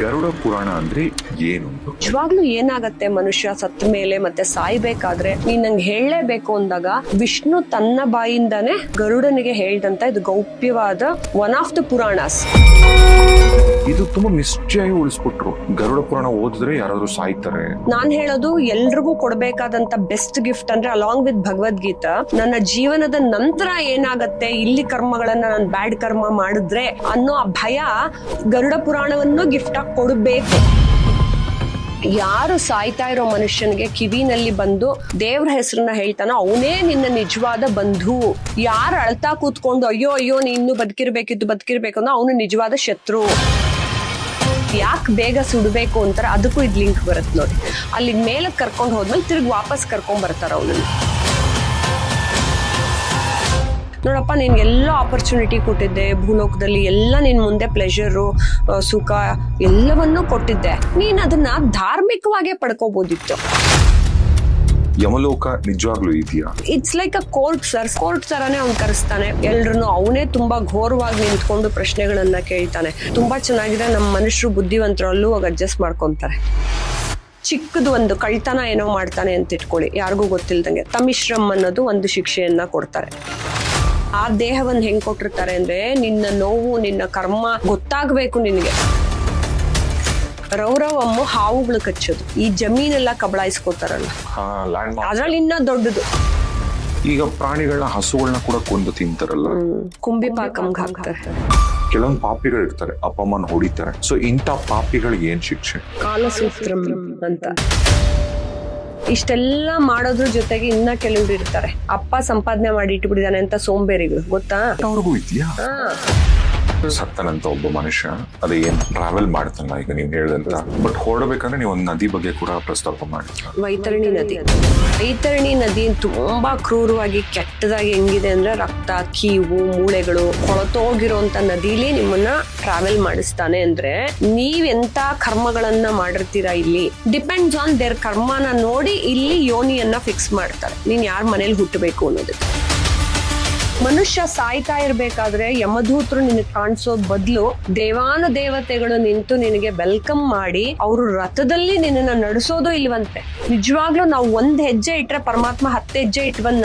ಗರುಡ ಪುರಾಣ ಅಂದ್ರೆ ಏನು? ನಿಜವಾಗ್ಲೂ ಏನಾಗತ್ತೆ ಮನುಷ್ಯ ಸತ್ತ ಮೇಲೆ ಮತ್ತೆ ಸಾಯ್ಬೇಕಾದ್ರೆ ನೀನ್ ನಂಗೆ ಹೇಳಲೇಬೇಕು ಅಂದಾಗ ವಿಷ್ಣು ತನ್ನ ಬಾಯಿಂದಾನೆ ಗರುಡನಿಗೆ ಹೇಳ್ದಂತ ಇದು ಗೌಪ್ಯವಾದ ಒನ್ ಆಫ್ ದ ಪುರಾಣಸ್. ಇದು ತುಂಬಾ ಮಿಸ್ಟಿಯಾಗಿ ಉಳಿಸ್ಕೊಟ್ರು. ಗರುಡ ಪುರಾಣ ಓದಿದ್ರೆ ಯಾರಾದ್ರೂ ಸಾಯ್ತಾರೆ. ನಾನ್ ಹೇಳೋದು ಎಲ್ರಿಗೂ ಕೊಡ್ಬೇಕಾದಂತ ಬೆಸ್ಟ್ ಗಿಫ್ಟ್ ಅಂದ್ರೆ ಅಲಾಂಗ್ ವಿತ್ ಭಗವದ್ಗೀತಾ, ನನ್ನ ಜೀವನದ ನಂತರ ಏನಾಗತ್ತೆ ಇಲ್ಲಿ ಕರ್ಮಗಳನ್ನ ನಾನು ಬ್ಯಾಡ್ ಕರ್ಮ ಮಾಡಿದ್ರೆ ಅನ್ನೋ ಆ ಭಯ ಗರುಡ ಪುರಾಣವನ್ನು ಗಿಫ್ಟ್ ಆಗಿ ಕೊಡಬೇಕು. ಯಾರು ಸಾಯ್ತಾ ಇರೋ ಮನುಷ್ಯನಿಗೆ ಕಿವಿನಲ್ಲಿ ಬಂದು ದೇವ್ರ ಹೆಸರನ್ನ ಹೇಳ್ತಾನೋ ಅವನೇ ನಿನ್ನ ನಿಜವಾದ ಬಂಧು. ಯಾರು ಅಳ್ತಾ ಕೂತ್ಕೊಂಡು ಅಯ್ಯೋ ಅಯ್ಯೋ ನೀ ಇನ್ನು ಬದುಕಿರ್ಬೇಕು ಅನ್ನೋ ಅವನು ನಿಜವಾದ ಶತ್ರು. ಯಾಕೆ ಬೇಗ ಸುಡಬೇಕು ಅಂತಾರೆ, ಅದಕ್ಕೂ ಇದ್ ಲಿಂಕ್ ಬರುತ್ತೆ ನೋಡಿ. ಅಲ್ಲಿ ಮೇಲೆ ಕರ್ಕೊಂಡು ಹೋದ್ಮೇಲೆ ತಿರ್ಗಿ ವಾಪಸ್ ಕರ್ಕೊಂಡ್ ಬರ್ತಾರ ಅವನನ್ನ. ನೋಡಪ್ಪ, ನಿನ್ಗೆಲ್ಲ ಆಪರ್ಚುನಿಟಿ ಕೊಟ್ಟಿದ್ದೆ ಭೂಲೋಕದಲ್ಲಿ, ಎಲ್ಲ ನಿನ್ ಮುಂದೆ ಪ್ಲೆಷರು ಸುಖ ಎಲ್ಲವನ್ನೂ ಕೊಟ್ಟಿದ್ದೆ, ನೀನ್ ಅದನ್ನ ಧಾರ್ಮಿಕವಾಗೇ ಪಡ್ಕೋಬಹುದಿತ್ತು. ಯಮಲೋಕ ನಿಜವಾಗ್ಲೂ ಇದೆಯಾ? It's like a court sir. Court ತರಾನೇ ಅವ್ನು ಕರೆಸ್ತಾನೆ ಎಲ್ರನ್ನು. ಅವನೇ ತುಂಬಾ ಘೋರವಾಗಿ ನಿಂತ್ಕೊಂಡು ಪ್ರಶ್ನೆಗಳನ್ನ ಕೇಳ್ತಾನೆ. ತುಂಬಾ ಚೆನ್ನಾಗಿದೆ. ನಮ್ಮ ಮನುಷ್ಯರು ಬುದ್ಧಿವಂತರು ಅಲ್ಲೂ ಹೋಗಿ ಅಡ್ಜಸ್ಟ್ ಮಾಡ್ಕೊಂತಾರೆ. ಚಿಕ್ಕದು ಒಂದು ಕಳ್ತನ ಏನೋ ಮಾಡ್ತಾನೆ ಅಂತ ಇಟ್ಕೊಳ್ಳಿ, ಯಾರಿಗೂ ಗೊತ್ತಿಲ್ದಂಗೆ ತಮಿಶ್ರಮ್ ಅನ್ನೋದು ಒಂದು ಶಿಕ್ಷೆಯನ್ನ ಕೊಡ್ತಾರೆ. ಆ ದೇಹವನ್ನು ಹೆಂಗ್ ಕೊಟ್ಟಿರ್ತಾರೆ ಅಂದ್ರೆ ನಿನ್ನ ನೋವು ನಿನ್ನ ಕರ್ಮ ಗೊತ್ತಾಗ್ಬೇಕು ನಿನಗೆ. ರೌರವಮ್ಮು ಹಾವುಗಳು ಕಚ್ಚೋದು, ಈ ಜಮೀನೆಲ್ಲ ಕಬಳಾಯಿಸ್ಕೋತಾರಲ್ಲ, ಅದ್ರಲ್ಲಿ ಇನ್ನ ದೊಡ್ಡದು. ಈಗ ಪ್ರಾಣಿಗಳನ್ನ ಹಸುಗಳನ್ನ ಕೂಡ ಕೊಂದು ತಿಂತಾರಲ್ಲ, ಕುಂಬಿಪಾಕಂಗ್ ಹಾಕ್ತಾರೆ. ಕೆಲವೊಂದು ಪಾಪಿಗಳು ಇರ್ತಾರೆ, ಅಪ್ಪ ಅಮ್ಮನ ಹೊಡಿತಾರೆ. ಸೊ ಇಂಥ ಪಾಪಿಗಳಿಗೆ ಏನ್ ಶಿಕ್ಷೆ? ಕಾಲಸೂತ್ರಂ ಅಂತ. ಇಷ್ಟೆಲ್ಲ ಮಾಡೋದ್ರ ಜೊತೆಗೆ ಇನ್ನ ಕೆಲವ್ರು ಇರ್ತಾರೆ, ಅಪ್ಪ ಸಂಪಾದನೆ ಮಾಡಿ ಇಟ್ಬಿಟ್ಟಿದ್ದಾನೆ ಅಂತ ಸೋಂಬೇರಿಗಳು, ಗೊತ್ತಾ? ಅವ್ರಿಗೂ ಇದೆಯಾ? ಸತ್ತನಂತ ಒಬ್ಬ ಮನುಷ್ಯ ಅದೇ ಏನ್ ಟ್ರಾವೆಲ್ ಮಾಡ್ತಾನಲ್ಲ, ಈಗ ನೀವ್ ಹೇಳ್ದಂತ, ಬಟ್ ಹೊರಡ್ಬೇಕಂದ್ರೆ ನೀವು ಒಂದು ನದಿ ಬಗ್ಗೆ ಕೂಡ ಪ್ರಸ್ತಾಪ ಮಾಡಿದ್ರ. ವೈತರಣಿ ನದಿ. ವೈತರಣಿ ನದಿ ತುಂಬಾ ಕ್ರೂರವಾಗಿ ಕೆಟ್ಟದಾಗಿ ಹೆಂಗಿದೆ ಅಂದ್ರೆ ರಕ್ತ, ಕೀವು, ಮೂಳೆಗಳು ಕೊಳತೋಗಿರೋಂತ ನದಿಲಿ ನಿಮ್ಮನ್ನ ಟ್ರಾವೆಲ್ ಮಾಡಿಸ್ತಾನೆ. ಅಂದ್ರೆ ನೀವ್ ಎಂತ ಕರ್ಮಗಳನ್ನ ಮಾಡಿರ್ತೀರಾ ಇಲ್ಲಿ ಡಿಪೆಂಡ್ಸ್ ಆನ್ ದೇರ್ ಕರ್ಮನ ನೋಡಿ ಇಲ್ಲಿ ಯೋನಿಯನ್ನ ಫಿಕ್ಸ್ ಮಾಡ್ತಾರೆ, ನೀನ್ ಯಾರ ಮನೇಲಿ ಹುಟ್ಟಬೇಕು ಅನ್ನೋದಕ್ಕೆ. ಮನುಷ್ಯ ಸಾಯ್ತಾ ಇರ್ಬೇಕಾದ್ರೆ ಯಮದೂತರು ನಿನಗೆ ಕಾಣಿಸೋ ಬದಲು ದೇವಾನ ದೇವತೆಗಳು ನಿಂತು ನಿನಗೆ ವೆಲ್ಕಮ್ ಮಾಡಿ ಅವರು ರಥದಲ್ಲಿ ನಿನ್ನನ್ನ ನಡೆಸೋದು ಇಲ್ವಂತೆ. ನಿಜವಾಗ್ಲೂ ನಾವು ಒಂದ್ ಹೆಜ್ಜೆ ಇಟ್ರೆ ಪರಮಾತ್ಮ 10 ಹೆಜ್ಜೆ ಇಟ್ಬಂದ್